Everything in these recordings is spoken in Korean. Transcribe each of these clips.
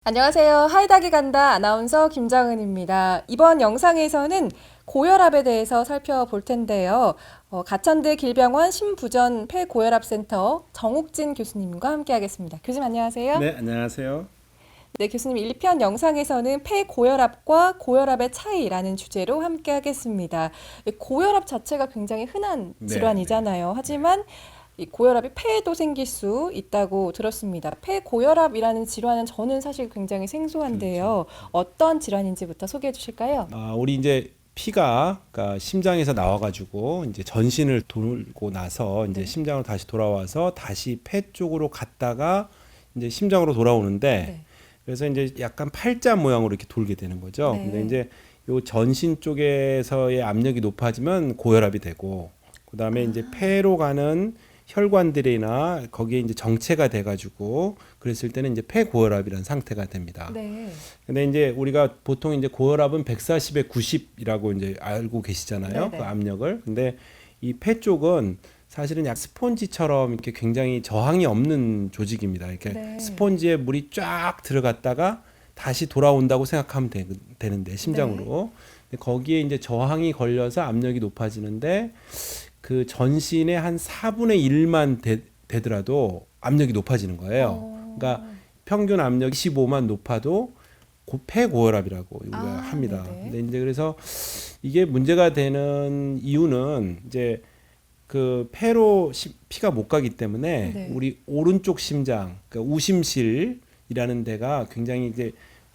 안녕하세요. 하이닥이 간다 아나운서 김정은입니다. 이번 영상에서는 고혈압에 대해서 살펴볼 텐데요. 가천대 길병원 신부전 폐고혈압센터 정욱진 교수님과 함께하겠습니다. 교수님 안녕하세요. 네, 안녕하세요. 네, 교수님 1편 영상에서는 폐고혈압과 고혈압의 차이라는 주제로 함께하겠습니다. 고혈압 자체가 굉장히 흔한 네, 질환이잖아요. 하지만 이 고혈압이 폐에도 생길 수 있다고 들었습니다. 폐고혈압이라는 질환은 저는 사실 굉장히 생소한데요. 어떤 질환인지부터 소개해 주실까요? 우리 이제 피가 그러니까 심장에서 나와가지고 이제 전신을 돌고 나서 이제 심장으로 다시 돌아와서 다시 폐 쪽으로 갔다가 이제 심장으로 돌아오는데 네. 그래서 이제 약간 팔자 모양으로 이렇게 돌게 되는 거죠. 네. 근데 이제 요 전신 쪽에서의 압력이 높아지면 고혈압이 되고 그다음에 이제 폐로 가는 혈관들이나 거기에 이제 정체가 돼가지고 그랬을 때는 이제 폐고혈압이라는 상태가 됩니다. 네. 근데 이제 우리가 보통 이제 고혈압은 140에 90이라고 이제 알고 계시잖아요. 네네. 그 압력을. 근데 이 폐 쪽은 사실은 약 스폰지처럼 이렇게 굉장히 저항이 없는 조직입니다. 이렇게 네. 스폰지에 물이 쫙 들어갔다가 다시 돌아온다고 생각하면 되는데 심장으로. 근데 거기에 이제 저항이 걸려서 압력이 높아지는데 그 전신의 한 4분의 1만 되더라도 압력이 높아지는 거예요. 그러니까 평균 압력 25만 높아도 폐고혈압이라고 우리가 합니다. 네네. 근데 이제 그래서 이게 문제가 되는 이유는 이제 그 폐로 피가 못 가기 때문에 네. 우리 오른쪽 심장, 그러니까 우심실이라는 데가 굉장히 이제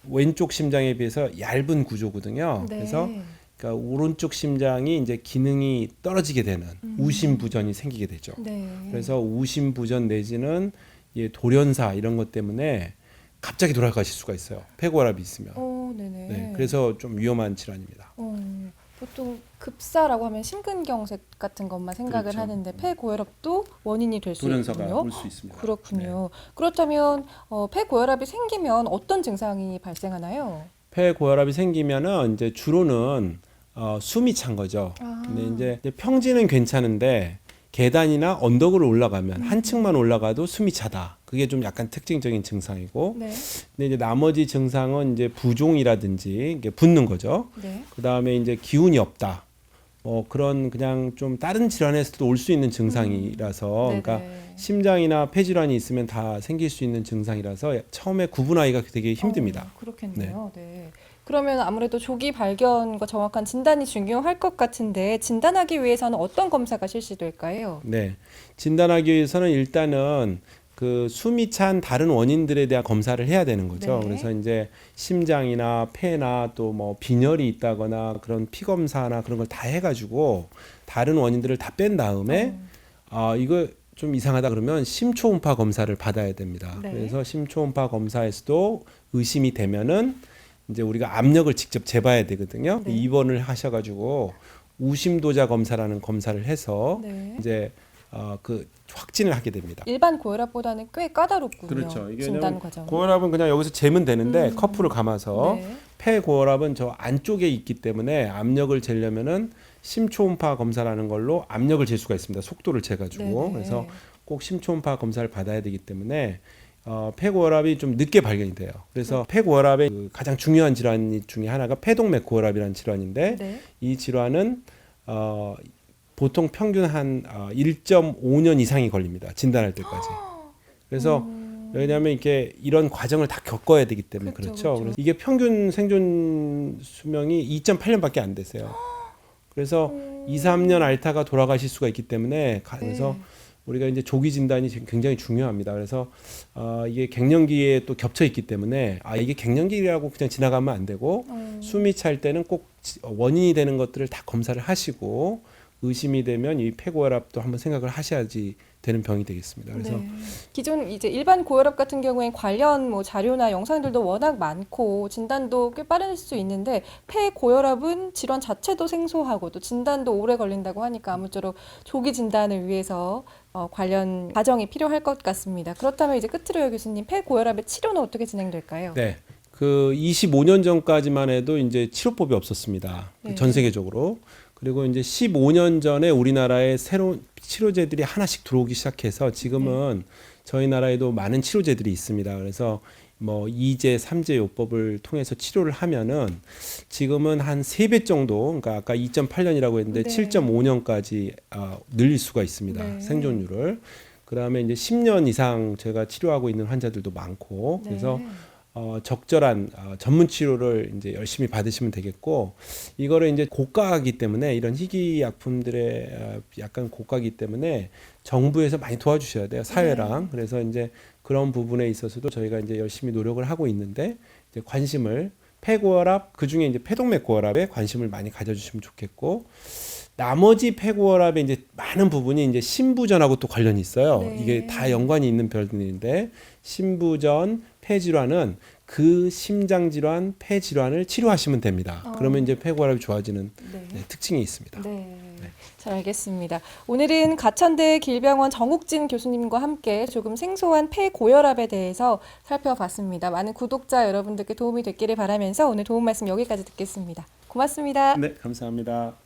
왼쪽 심장에 비해서 얇은 구조거든요. 네. 그래서 그러니까 오른쪽 심장이 이제 기능이 떨어지게 되는 우심부전이 생기게 되죠. 네. 그래서 우심부전 내지는 돌연사 이런 것 때문에 갑자기 돌아가실 수가 있어요. 폐고혈압이 있으면. 네네. 네, 그래서 좀 위험한 질환입니다. 보통 급사라고 하면 심근경색 같은 것만 생각을 그렇죠. 하는데 폐고혈압도 원인이 될 수 돌연사가 있군요. 올 수 있습니다. 그렇군요. 그렇다면 폐고혈압이 생기면 어떤 증상이 발생하나요? 폐고혈압이 생기면은 이제 주로는 숨이 찬 거죠. 근데 이제 평지는 괜찮은데 계단이나 언덕을 올라가면 한 층만 올라가도 숨이 차다. 그게 좀 약간 특징적인 증상이고. 네. 근데 이제 나머지 증상은 이제 부종이라든지 이게 붓는 거죠. 네. 그다음에 이제 기운이 없다. 그런 그냥 좀 다른 질환에서도 올 수 있는 증상이라서 그러니까 네네. 심장이나 폐질환이 있으면 다 생길 수 있는 증상이라서 처음에 구분하기가 되게 힘듭니다. 그렇겠네요. 네. 그러면 아무래도 조기 발견과 정확한 진단이 중요할 것 같은데 진단하기 위해서는 어떤 검사가 실시될까요? 네. 진단하기 위해서는 일단은 그 숨이 찬 다른 원인들에 대한 검사를 해야 되는 거죠. 네. 그래서 이제 심장이나 폐나 또 뭐 빈혈이 있다거나 그런 피 검사나 그런 걸 다 해가지고 다른 원인들을 다 뺀 다음에 이거 좀 이상하다 그러면 심초음파 검사를 받아야 됩니다. 네. 그래서 심초음파 검사에서도 의심이 되면은 이제 우리가 압력을 직접 재봐야 되거든요. 네. 입원을 하셔가지고 우심도자 검사라는 검사를 해서 네. 이제 그 확진을 하게 됩니다. 일반 고혈압보다는 꽤 까다롭군요. 그렇죠. 이게 진단 왜냐면 과정. 고혈압은 그냥 여기서 재면 되는데 커프를 감아서 네. 폐고혈압은 저 안쪽에 있기 때문에 압력을 재려면은 심초음파 검사라는 걸로 압력을 잴 수가 있습니다. 속도를 재가지고 네네. 그래서 꼭 심초음파 검사를 받아야 되기 때문에 폐고혈압이 좀 늦게 발견이 돼요. 그래서 폐고혈압의 그 가장 중요한 질환 중에 하나가 폐동맥고혈압이라는 질환인데 네. 이 질환은 보통 평균 한 1.5년 이상이 걸립니다. 진단할 때까지. 그래서 왜냐하면 이렇게 이런 과정을 다 겪어야 되기 때문에 그렇죠, 그렇죠. 그렇죠. 그래서 이게 평균 생존 수명이 2.8년밖에 안 되세요. 그래서 2, 3년 앓다가 돌아가실 수가 있기 때문에 그래서 네. 우리가 이제 조기 진단이 굉장히 중요합니다. 그래서 이게 갱년기에 또 겹쳐 있기 때문에 이게 갱년기라고 그냥 지나가면 안 되고 숨이 찰 때는 꼭 원인이 되는 것들을 다 검사를 하시고 의심이 되면 이 폐고혈압도 한번 생각을 하셔야지 되는 병이 되겠습니다. 그래서 네. 기존 이제 일반 고혈압 같은 경우엔 관련 뭐 자료나 영상들도 워낙 많고 진단도 꽤 빠를 수 있는데 폐고혈압은 질환 자체도 생소하고 또 진단도 오래 걸린다고 하니까 아무쪼록 조기 진단을 위해서 관련 과정이 필요할 것 같습니다. 그렇다면 이제 끝으로요, 교수님, 폐고혈압의 치료는 어떻게 진행될까요? 네. 그 25년 전까지만 해도 이제 치료법이 없었습니다. 네. 전 세계적으로. 그리고 이제 15년 전에 우리나라에 새로운 치료제들이 하나씩 들어오기 시작해서 지금은 저희 나라에도 많은 치료제들이 있습니다. 그래서 뭐 2제, 3제 요법을 통해서 치료를 하면은 지금은 한 3배 정도, 그러니까 아까 2.8년이라고 했는데 네. 7.5년까지 늘릴 수가 있습니다. 네. 생존율을. 그다음에 이제 10년 이상 제가 치료하고 있는 환자들도 많고, 그래서 네. 적절한 전문 치료를 이제 열심히 받으시면 되겠고, 이거를 이제 고가이기 때문에, 이런 희귀 약품들의 약간 고가이기 때문에 정부에서 많이 도와주셔야 돼요, 사회랑. 그래서 이제 그런 부분에 있어서도 저희가 이제 열심히 노력을 하고 있는데, 이제 관심을 폐고혈압, 그 중에 이제 폐동맥 고혈압에 관심을 많이 가져주시면 좋겠고, 나머지 폐고혈압의 이제 많은 부분이 이제 심부전하고 또 관련이 있어요. 네. 이게 다 연관이 있는 별들인데, 심부전, 폐질환은 그 심장 질환, 폐 질환을 치료하시면 됩니다. 그러면 이제 폐고혈압이 좋아지는 네. 특징이 있습니다. 네. 잘 알겠습니다. 오늘은 가천대 길병원 정욱진 교수님과 함께 조금 생소한 폐고혈압에 대해서 살펴봤습니다. 많은 구독자 여러분들께 도움이 됐기를 바라면서 오늘 도움 말씀 여기까지 듣겠습니다. 고맙습니다. 네, 감사합니다.